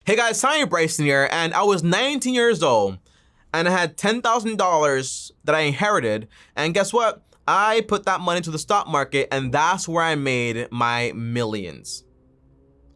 Hey guys, TommyBryson here, and I was 19 years old, and I had $10,000 that I inherited, and guess what? I put that money into the stock market, and that's where I made my millions.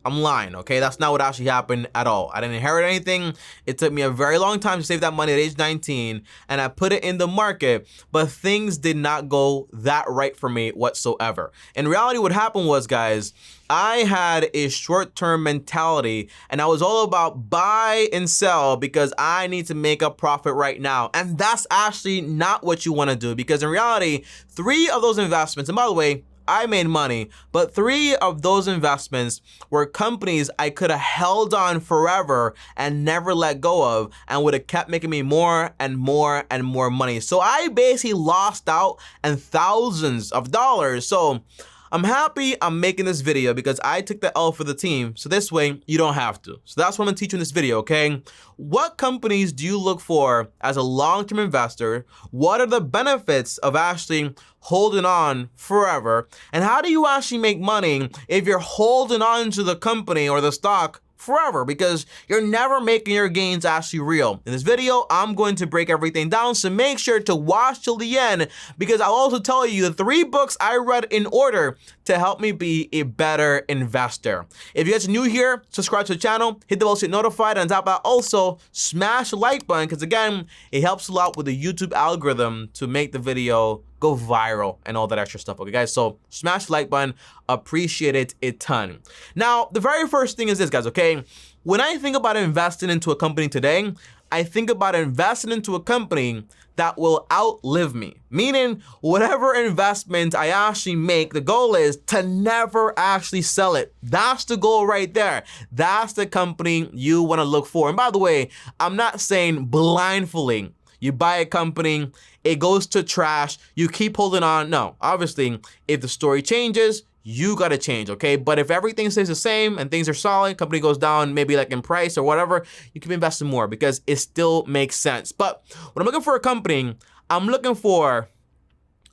I'm lying, okay? That's not what actually happened at all. I didn't inherit anything. It took me a very long time to save that money at age 19, and I put it in the market, but things did not go that right for me whatsoever. In reality, what happened was, guys, I had a short-term mentality, and I was all about buy and sell because I need to make a profit right now. And that's actually not what you want to do, because in reality, 3 of those investments, and by the way, I made money, but 3 of those investments were companies I could have held on forever and never let go of, and would have kept making me more and more and more money. So I basically lost out on thousands of dollars. So I'm happy I'm making this video because I took the L for the team, so this way you don't have to. So that's what I'm gonna teach you in this video, okay? What companies do you look for as a long-term investor? What are the benefits of actually holding on forever? And how do you actually make money if you're holding on to the company or the stock forever, because you're never making your gains actually real? In this video, I'm going to break everything down, so make sure to watch till the end, because I'll also tell you the 3 books I read in order to help me be a better investor. If you guys are new here, subscribe to the channel, hit the bell to get notified, and on top of that, also smash the like button, because again, it helps a lot with the YouTube algorithm to make the video go viral and all that extra stuff. Okay, guys, so smash the like button, appreciate it a ton. Now, the very first thing is this, guys, okay? When I think about investing into a company today, I think about investing into a company that will outlive me. Meaning, whatever investment I actually make, the goal is to never actually sell it. That's the goal right there. That's the company you want to look for. And by the way, I'm not saying blindly you buy a company, it goes to trash, you keep holding on. No, obviously, if the story changes, you gotta change, okay? But if everything stays the same and things are solid, company goes down maybe like in price or whatever, you keep investing more because it still makes sense. But when I'm looking for a company, I'm looking for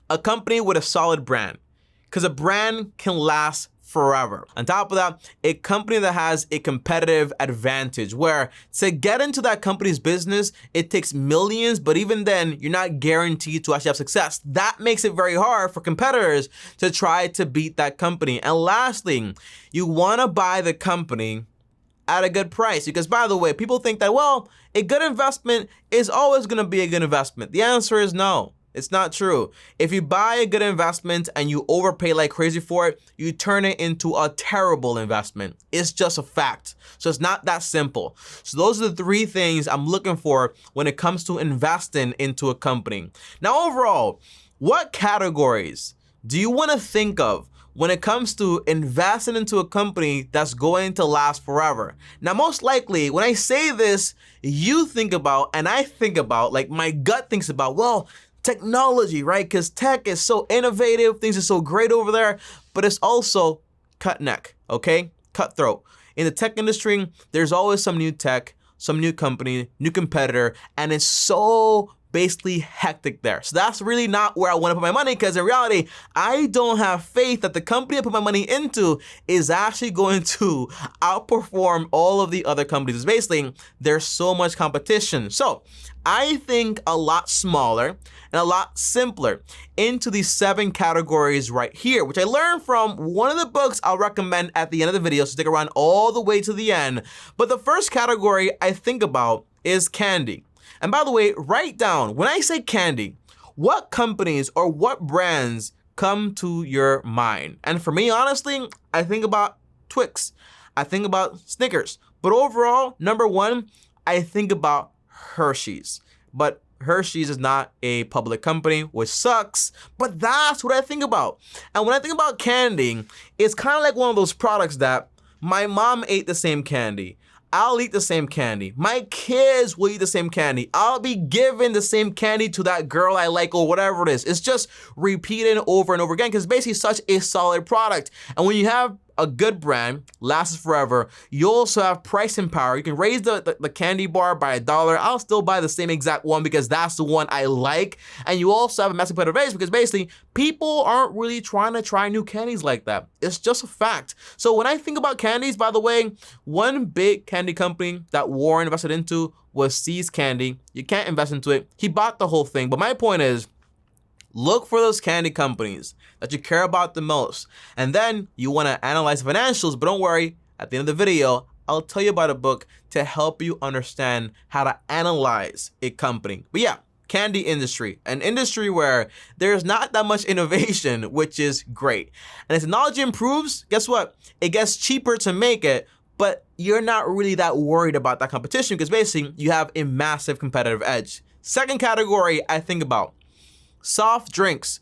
a company with a solid brand, because a brand can last forever. On top of that, a company that has a competitive advantage, where to get into that company's business, it takes millions, but even then, you're not guaranteed to actually have success. That makes it very hard for competitors to try to beat that company. And lastly, you wanna buy the company at a good price, because by the way, people think that, well, a good investment is always gonna be a good investment. The answer is no. It's not true. If you buy a good investment and you overpay like crazy for it, you turn it into a terrible investment. It's just a fact. So it's not that simple. So those are the 3 things I'm looking for when it comes to investing into a company. Now, overall, what categories do you want to think of when it comes to investing into a company that's going to last forever? Now, most likely, when I say this, you think about, and I think about, like my gut thinks about, well, technology, right? Because tech is so innovative, things are so great over there, but it's also cut neck, okay? Cutthroat. In the tech industry, there's always some new tech, some new company, new competitor, and it's so basically hectic there. So that's really not where I want to put my money, because in reality, I don't have faith that the company I put my money into is actually going to outperform all of the other companies. It's basically, there's so much competition. So I think a lot smaller and a lot simpler into these 7 categories right here, which I learned from one of the books I'll recommend at the end of the video, so stick around all the way to the end. But the first category I think about is candy. And by the way, write down, when I say candy, what companies or what brands come to your mind? And for me, honestly, I think about Twix. I think about Snickers. But overall, number 1, I think about Hershey's. But Hershey's is not a public company, which sucks, but that's what I think about. And when I think about candy, it's kind of like one of those products that my mom ate the same candy. I'll eat the same candy. My kids will eat the same candy. I'll be giving the same candy to that girl I like or whatever it is. It's just repeating over and over again because it's basically such a solid product. And when you have a good brand, lasts forever. You also have pricing power. You can raise the candy bar by $1. I'll still buy the same exact one because that's the one I like. And you also have a massive competitive edge because basically people aren't really trying to try new candies like that. It's just a fact. So when I think about candies, by the way, one big candy company that Warren invested into was See's Candy. You can't invest into it. He bought the whole thing. But my point is, look for those candy companies that you care about the most. And then you want to analyze the financials, but don't worry, at the end of the video, I'll tell you about a book to help you understand how to analyze a company. But yeah, candy industry, an industry where there's not that much innovation, which is great. And as technology improves, guess what? It gets cheaper to make it, but you're not really that worried about that competition because basically you have a massive competitive edge. Second category I think about, soft drinks.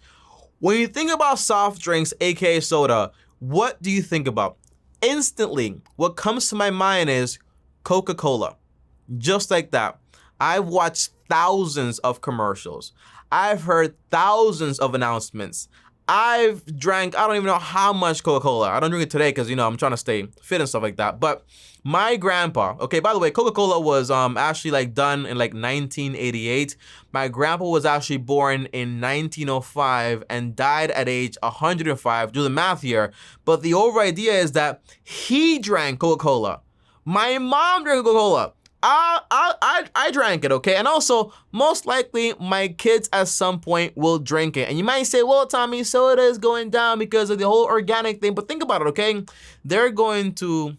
When you think about soft drinks, aka soda, what do you think about? Instantly, what comes to my mind is Coca-Cola. Just like that. I've watched thousands of commercials. I've heard thousands of announcements. I've drank, I don't even know how much Coca-Cola. I don't drink it today because, I'm trying to stay fit and stuff like that. But my grandpa, okay, by the way, Coca-Cola was actually done in 1988. My grandpa was actually born in 1905 and died at age 105. Do the math here. But the overall idea is that he drank Coca-Cola. My mom drank Coca-Cola. I drank it, okay? And also, most likely, my kids at some point will drink it. And you might say, well, Tommy, soda is going down because of the whole organic thing. But think about it, okay? They're going to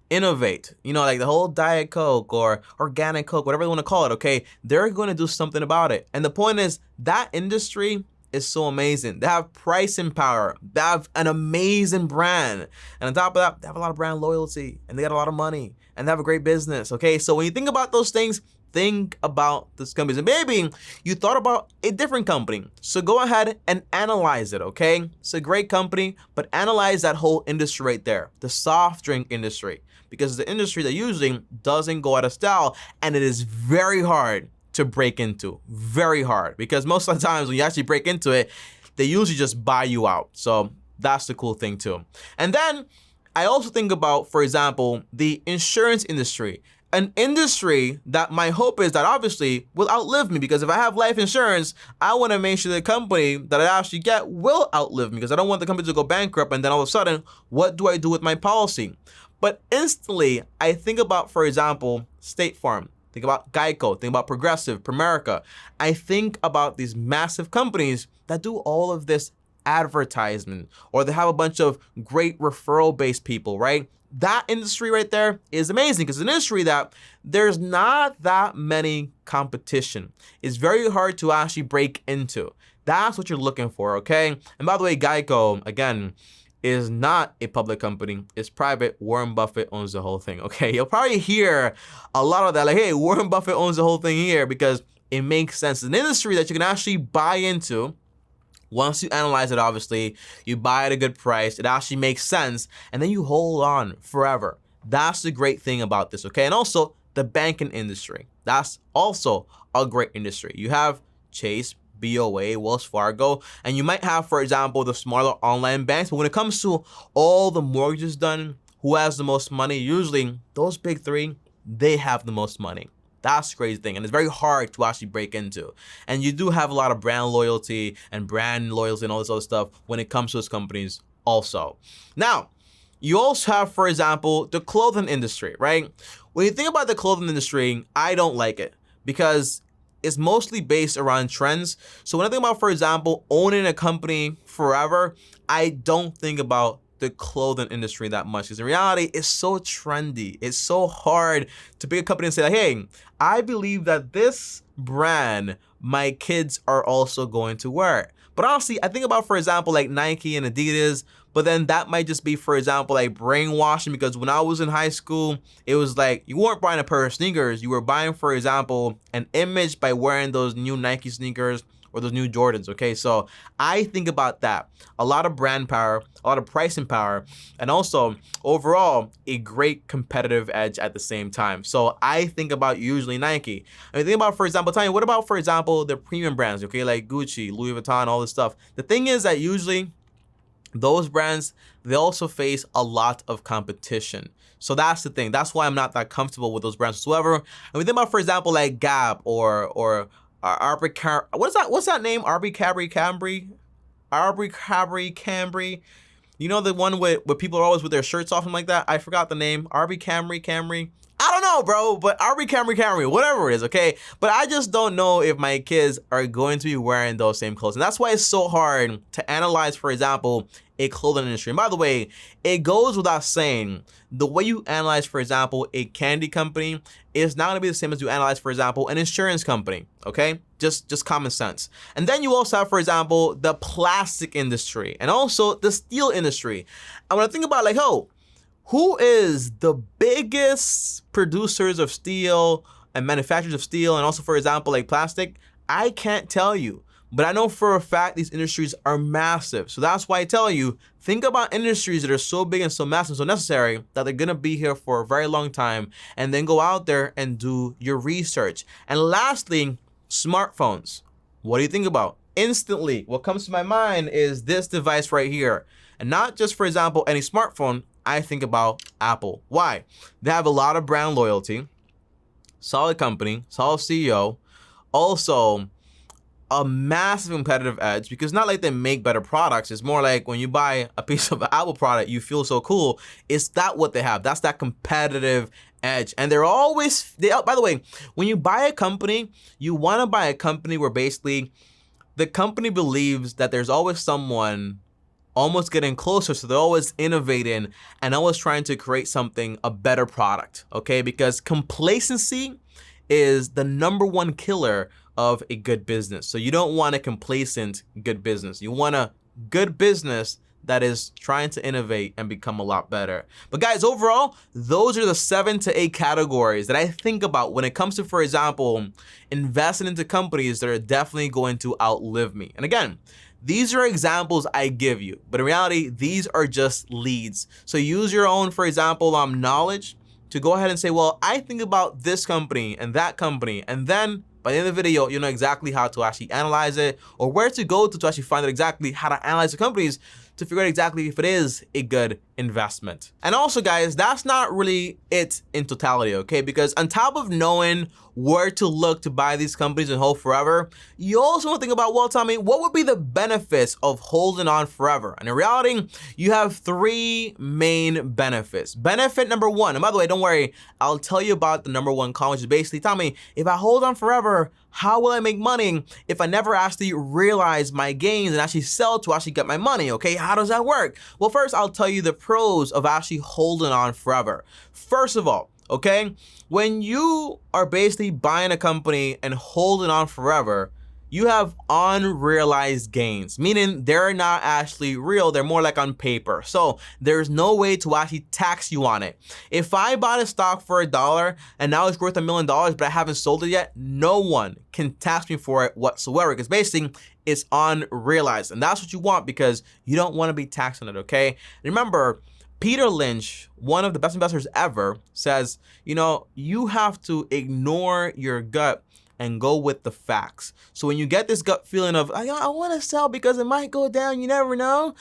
innovate, like the whole Diet Coke or organic Coke, whatever you want to call it, okay? They're going to do something about it. And the point is, that industry is so amazing. They have pricing power. They have an amazing brand. And on top of that, they have a lot of brand loyalty and they got a lot of money and they have a great business. Okay, so when you think about those things, think about this company. And maybe you thought about a different company. So go ahead and analyze it, okay? It's a great company, but analyze that whole industry right there, the soft drink industry, because it's the industry that usually doesn't go out of style and it is very hard to break into, very hard, because most of the times when you actually break into it, they usually just buy you out. So that's the cool thing too. And then I also think about, for example, the insurance industry, an industry that my hope is that obviously will outlive me, because if I have life insurance, I want to make sure the company that I actually get will outlive me, because I don't want the company to go bankrupt and then all of a sudden, what do I do with my policy? But instantly, I think about, for example, State Farm. Think about Geico, think about Progressive, Primerica. I think about these massive companies that do all of this advertisement, or they have a bunch of great referral-based people, right? That industry right there is amazing because it's an industry that there's not that many competition. It's very hard to actually break into. That's what you're looking for, okay? And by the way, Geico, again, is not a public company. It's private. Warren Buffett owns the whole thing, okay? You'll probably hear a lot of that, like, hey, Warren Buffett owns the whole thing here, because it makes sense. It's an industry that you can actually buy into. Once you analyze it, obviously, you buy at a good price, it actually makes sense, and then you hold on forever. That's the great thing about this, okay? And also, the banking industry. That's also a great industry. You have Chase, BOA, Wells Fargo, and you might have, for example, the smaller online banks. But when it comes to all the mortgages done, who has the most money? Usually, those big three, they have the most money. That's the crazy thing, and it's very hard to actually break into. And you do have a lot of brand loyalty and all this other stuff when it comes to those companies also. Now, you also have, for example, the clothing industry, right? When you think about the clothing industry, I don't like it because it's mostly based around trends. So when I think about, for example, owning a company forever, I don't think about the clothing industry that much, because in reality, it's so trendy. It's so hard to pick a company and say, like, hey, I believe that this brand my kids are also going to wear. But honestly, I think about, for example, like Nike and Adidas, but then that might just be, for example, like brainwashing, because when I was in high school, it was like you weren't buying a pair of sneakers. You were buying, for example, an image by wearing those new Nike sneakers or those new Jordans, okay? So I think about that. A lot of brand power, a lot of pricing power, and also overall, a great competitive edge at the same time. So I think about usually Nike. I mean, think about, for example, Tanya, what about, for example, the premium brands, okay? Like Gucci, Louis Vuitton, all this stuff. The thing is that usually those brands, they also face a lot of competition. So that's the thing. That's why I'm not that comfortable with those brands whatsoever. And we think about, for example, like Gap or what's that name? Arby Cabri Cambry? Arby Cabri Cambry? You know, the one where people are always with their shirts off and like that? I forgot the name. Arby Camry. I don't know, bro, but Arby Camry, whatever it is, okay? But I just don't know if my kids are going to be wearing those same clothes. And that's why it's so hard to analyze, for example, a clothing industry. And by the way, it goes without saying, the way you analyze, for example, a candy company is not gonna be the same as you analyze, for example, an insurance company, okay? Just common sense. And then you also have, for example, the plastic industry and also the steel industry. I wanna think about like, who is the biggest producers of steel and manufacturers of steel and also, for example, like plastic? I can't tell you, but I know for a fact these industries are massive. So that's why I tell you, think about industries that are so big and so massive, so necessary that they're gonna be here for a very long time, and then go out there and do your research. And lastly, smartphones. What do you think about? Instantly, what comes to my mind is this device right here. And not just, for example, any smartphone, I think about Apple. Why? They have a lot of brand loyalty, solid company, solid CEO, also a massive competitive edge, because not like they make better products. It's more like when you buy a piece of Apple product, you feel so cool. It's that what they have. That's that competitive edge. And they're always, by the way, when you buy a company, you want to buy a company where basically the company believes that there's always someone almost getting closer, so they're always innovating and always trying to create something, a better product, okay? Because complacency is the #1 killer of a good business. So you don't want a complacent good business. You want a good business that is trying to innovate and become a lot better. But guys, overall, those are the 7 to 8 categories that I think about when it comes to, for example, investing into companies that are definitely going to outlive me. And again, these are examples I give you, but in reality, these are just leads. So use your own, for example, knowledge to go ahead and say, well, I think about this company and that company, and then by the end of the video, you know exactly how to actually analyze it, or where to go to actually find out exactly how to analyze the companies to figure out exactly if it is a good investment. And also, guys, that's not really it in totality, okay? Because on top of knowing where to look to buy these companies and hold forever, you also want to think about, well, Tommy, what would be the benefits of holding on forever? And in reality, you have 3 main benefits. Benefit #1, and by the way, don't worry, I'll tell you about the #1 con, which is basically, Tommy, if I hold on forever, how will I make money if I never actually realize my gains and actually sell to actually get my money, okay? How does that work? Well, first, I'll tell you the pros of actually holding on forever. First of all, okay, when you are basically buying a company and holding on forever, you have unrealized gains, meaning they're not actually real, they're more like on paper. So there's no way to actually tax you on it. If I bought a stock for $1 and now it's worth $1 million, but I haven't sold it yet, no one can tax me for it whatsoever, because basically it's unrealized. And that's what you want, because you don't want to be taxed on it, okay? Remember, Peter Lynch, one of the best investors ever, says, you know, you have to ignore your gut and go with the facts. So when you get this gut feeling of, I want to sell because it might go down, you never know,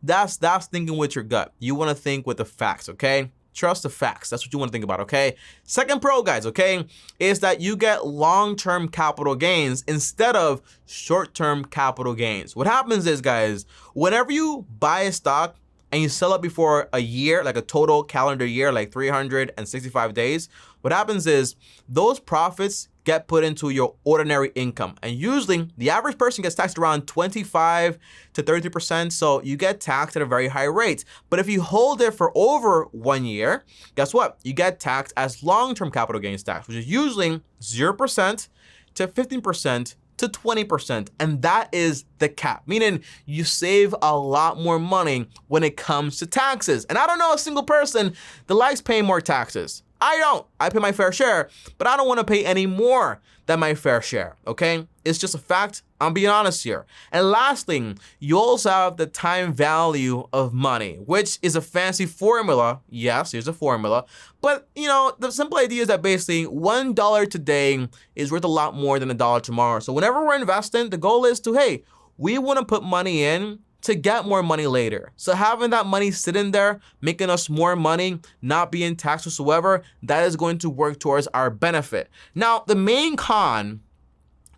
that's thinking with your gut. You want to think with the facts, okay? Trust the facts. That's what you want to think about, okay? Second pro, guys, okay, is that you get long-term capital gains instead of short-term capital gains. What happens is, guys, whenever you buy a stock and you sell it before a year, like a total calendar year, like 365 days, what happens is those profits get put into your ordinary income. And usually the average person gets taxed around 25 to 33%. So you get taxed at a very high rate. But if you hold it for over 1 year, guess what? You get taxed as long-term capital gains tax, which is usually 0% to 15% to 20. And that is the cap, meaning you save a lot more money when it comes to taxes. And I don't know a single person that likes paying more taxes. I don't. I pay my fair share, but I don't want to pay any more than my fair share, okay? It's just a fact. I'm being honest here. And last thing, you also have the time value of money, which is a fancy formula. Yes, here's a formula. But, you know, the simple idea is that basically $1 today is worth a lot more than $1 tomorrow. So whenever we're investing, the goal is to, hey, we want to put money in to get more money later. So having that money sitting there, making us more money, not being taxed whatsoever, that is going to work towards our benefit. Now, the main con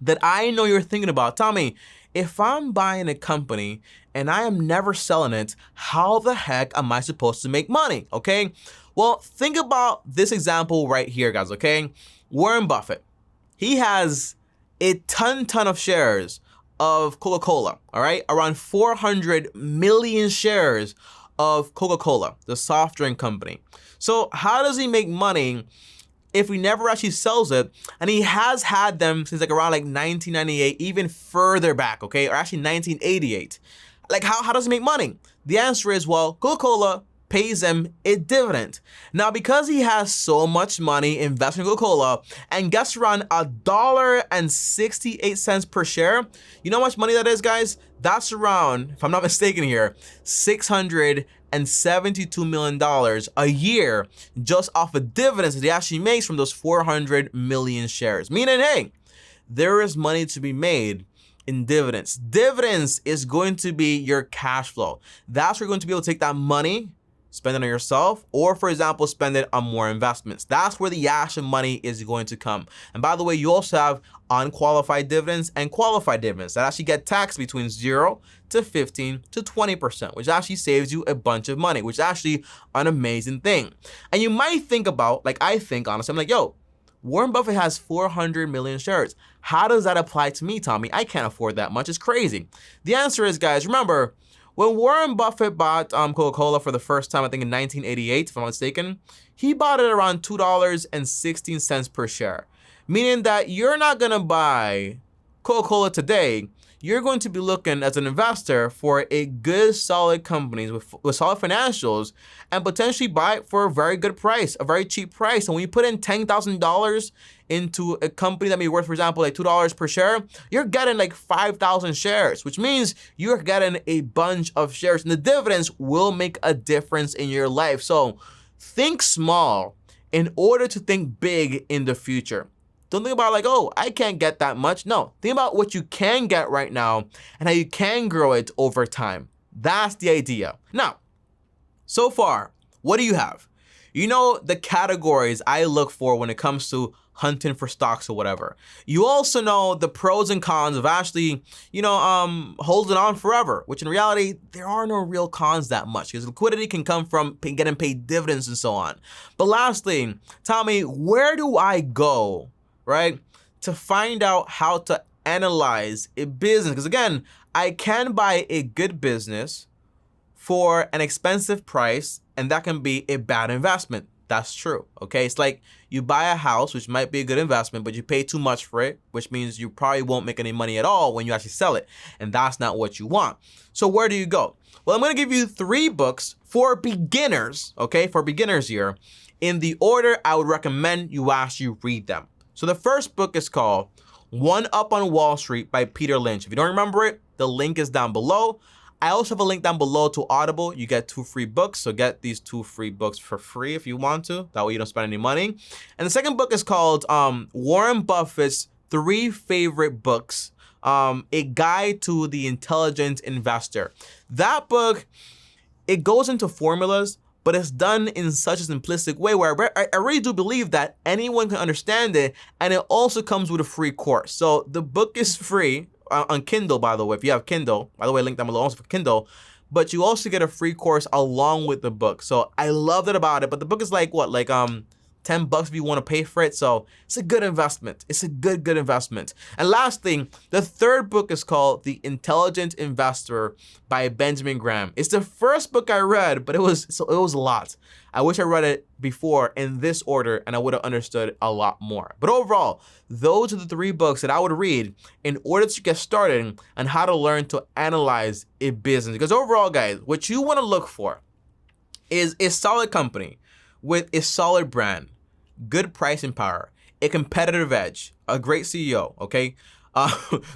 that I know you're thinking about, Tommy, if I'm buying a company and I am never selling it, how the heck am I supposed to make money, okay? Well, think about this example right here, guys, okay? Warren Buffett, he has a ton of shares of Coca-Cola, all right? Around 400 million shares of Coca-Cola, the soft drink company. So how does he make money if he never actually sells it? And he has had them since like around like 1998, even further back, okay? Or actually 1988. Like how does he make money? The answer is, well, Coca-Cola pays him a dividend. Now, because he has so much money invested in Coca-Cola and gets around $1.68 per share, you know how much money that is, guys? That's around, if I'm not mistaken here, $672 million a year just off of dividends that he actually makes from those 400 million shares. Meaning, hey, there is money to be made in dividends. Dividends is going to be your cash flow. That's where you're going to be able to take that money, spend it on yourself, or for example, spend it on more investments. That's where the actual money is going to come. And by the way, you also have unqualified dividends and qualified dividends that actually get taxed between 0 to 15 to 20%, which actually saves you a bunch of money, which is actually an amazing thing. And you might think about, like I think, honestly, I'm like, yo, Warren Buffett has 400 million shares. How does that apply to me, Tommy? I can't afford that much. It's crazy. The answer is, guys, remember, when Warren Buffett bought Coca-Cola for the first time, I think in 1988, if I'm not mistaken, he bought it around $2.16 per share. Meaning that you're not gonna buy Coca-Cola today. You're going to be looking as an investor for a good, solid company with solid financials and potentially buy it for a very good price, a very cheap price. And when you put in $10,000 into a company that may be worth, for example, like $2 per share, you're getting like 5,000 shares, which means you're getting a bunch of shares. And the dividends will make a difference in your life. So think small in order to think big in the future. Don't think about like, oh, I can't get that much. No, think about what you can get right now and how you can grow it over time. That's the idea. Now, so far, what do you have? You know the categories I look for when it comes to hunting for stocks or whatever. You also know the pros and cons of actually, holding on forever, which in reality, there are no real cons that much because liquidity can come from getting paid dividends and so on. But lastly, Tommy, where do I go, right, to find out how to analyze a business? Because again, I can buy a good business for an expensive price, and that can be a bad investment. That's true, okay? It's like you buy a house, which might be a good investment, but you pay too much for it, which means you probably won't make any money at all when you actually sell it, and that's not what you want. So where do you go? Well, I'm gonna give you 3 books for beginners, okay? For beginners here, in the order I would recommend you actually read them. So the first book is called One Up on Wall Street by Peter Lynch. If you don't remember it, the link is down below. I also have a link down below to Audible. You get 2 free books, so get these 2 free books for free if you want to. That way you don't spend any money. And the second book is called Warren Buffett's 3 Favorite Books, A Guide to the Intelligent Investor. That book, it goes into formulas, but it's done in such a simplistic way where I really do believe that anyone can understand it, and it also comes with a free course. So the book is free on Kindle, by the way. If you have Kindle, by the way, link down below also for Kindle, but you also get a free course along with the book. So I love that about it, but the book is like what, like $10 if you want to pay for it. So it's a good investment. It's a good investment. And last thing, the third book is called The Intelligent Investor by Benjamin Graham. It's the first book I read, but it was a lot. I wish I read it before in this order and I would have understood a lot more. But overall, those are the 3 books that I would read in order to get started on how to learn to analyze a business. Because overall, guys, what you want to look for is a solid company with a solid brand, good pricing power, a competitive edge, a great CEO, okay?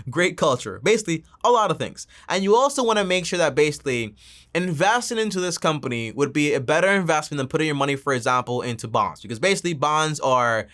Great culture, basically a lot of things. And you also want to make sure that basically investing into this company would be a better investment than putting your money, for example, into bonds, because basically bonds are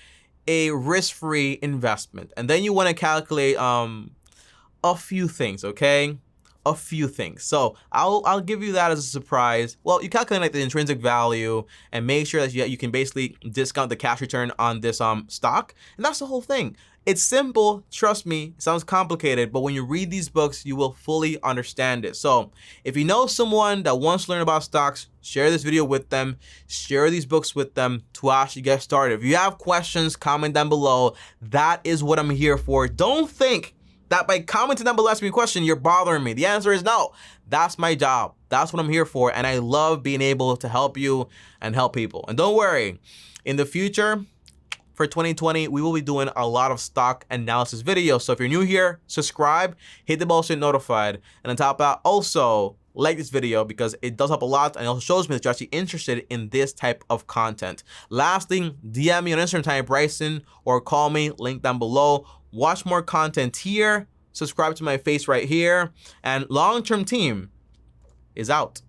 a risk-free investment. And then you want to calculate a few things, okay? a few things. So I'll give you that as a surprise. Well, you calculate like the intrinsic value and make sure that you can basically discount the cash return on this stock, and that's the whole thing. It's simple, trust me. It sounds complicated, but when you read these books, you will fully understand it. So if you know someone that wants to learn about stocks, share this video with them, share these books with them to actually get started. If you have questions, comment down below. That is what I'm here for. Don't think that by commenting down below asking me a question, you're bothering me. The answer is no. That's my job. That's what I'm here for. And I love being able to help you and help people. And don't worry, in the future, for 2020, we will be doing a lot of stock analysis videos. So if you're new here, subscribe, hit the bell so you're notified. And on top of that, also like this video because it does help a lot and it also shows me that you're actually interested in this type of content. Lastly, DM me on Instagram, TommyBryson, or call me, link down below. Watch more content here, subscribe to my face right here, and Long-Term Team is out.